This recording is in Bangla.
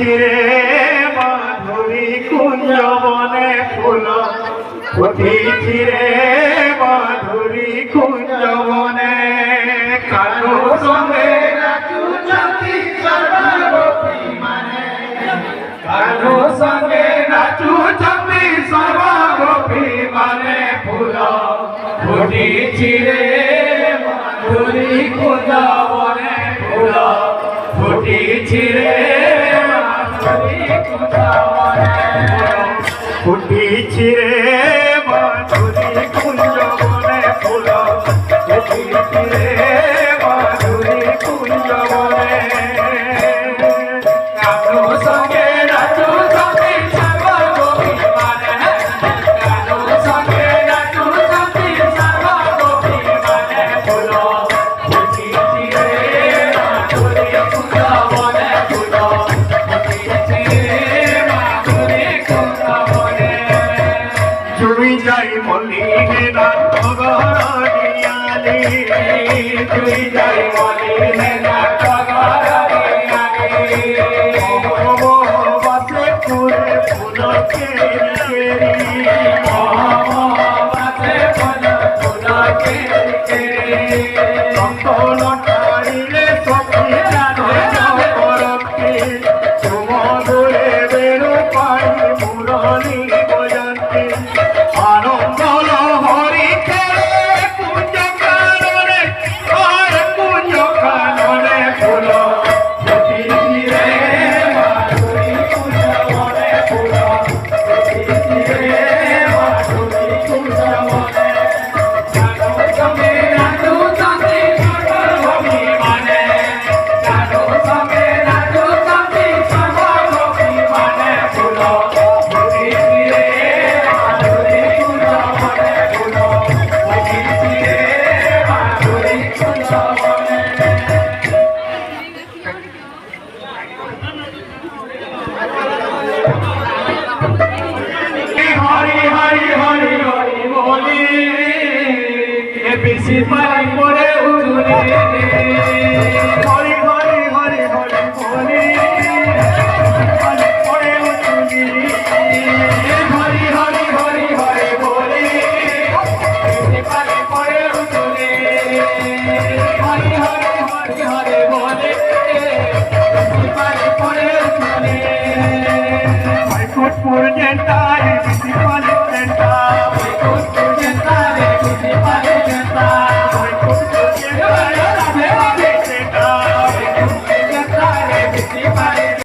চিরে মাধুরী কুঞ্জবনে ফুল ফুটিছি রে মাধুরী কুঞ্জবনে কানু সঙ্গে নাচুচন্তি সর্বগোপী মানে কানু সঙ্গে নাচুচন্তি সর্বগোপী মানে ফুল ফুটিছি রে মাধুরী কুঞ্জবনে ফুল ফুটিছি রে মাধুরী কুঞ্জবনে ফুটিছি রে মাধুরী কুঞ্জবনে ফুল ফুটিছি রে মাধুরী কুঞ্জবনে কানু সঙ্গে নাচু সঙ্গে সর্বগোপী মানে কানু সঙ্গে নাচু সঙ্গে সর্বগোপী মানে ফুল ফুটিছি রে মাধুরী কুঞ্জবনে ফুল ফুটিছি রে মাধুরী কুঞ্জবনে জুই যাই মল্লিকে নাম গড়িয়ালি জুই যাই মল্লিকে নাম গড়িয়ালি বাসে ফুলে ফুল কেরি বাসে ফুল ফুল কেরি সকল ঠাইরে সখী জানে করতে সুমধুরে বেরু পাই মুরলী বজন্তি আনন্দ লহরী খেলে কুঞ্জ কাননে আর কুঞ্জ কাননে ফুল ফুটিছি রে মাধুরী কুঞ্জবনে ফুল ফুটিছি রে মাধুরী কুঞ্জবনে কানু সঙ্গে নাচু সঙ্গে সর্বগোপী মানে কানু সঙ্গে নাচু সঙ্গে সর্বগোপী মানে ফুল ফুটিছি রে মাধুরী কুঞ্জবনে ফুল ফুটিছি রে মাধুরী কুঞ্জবনে হরি হরি হরি হরি বলি এ বেশি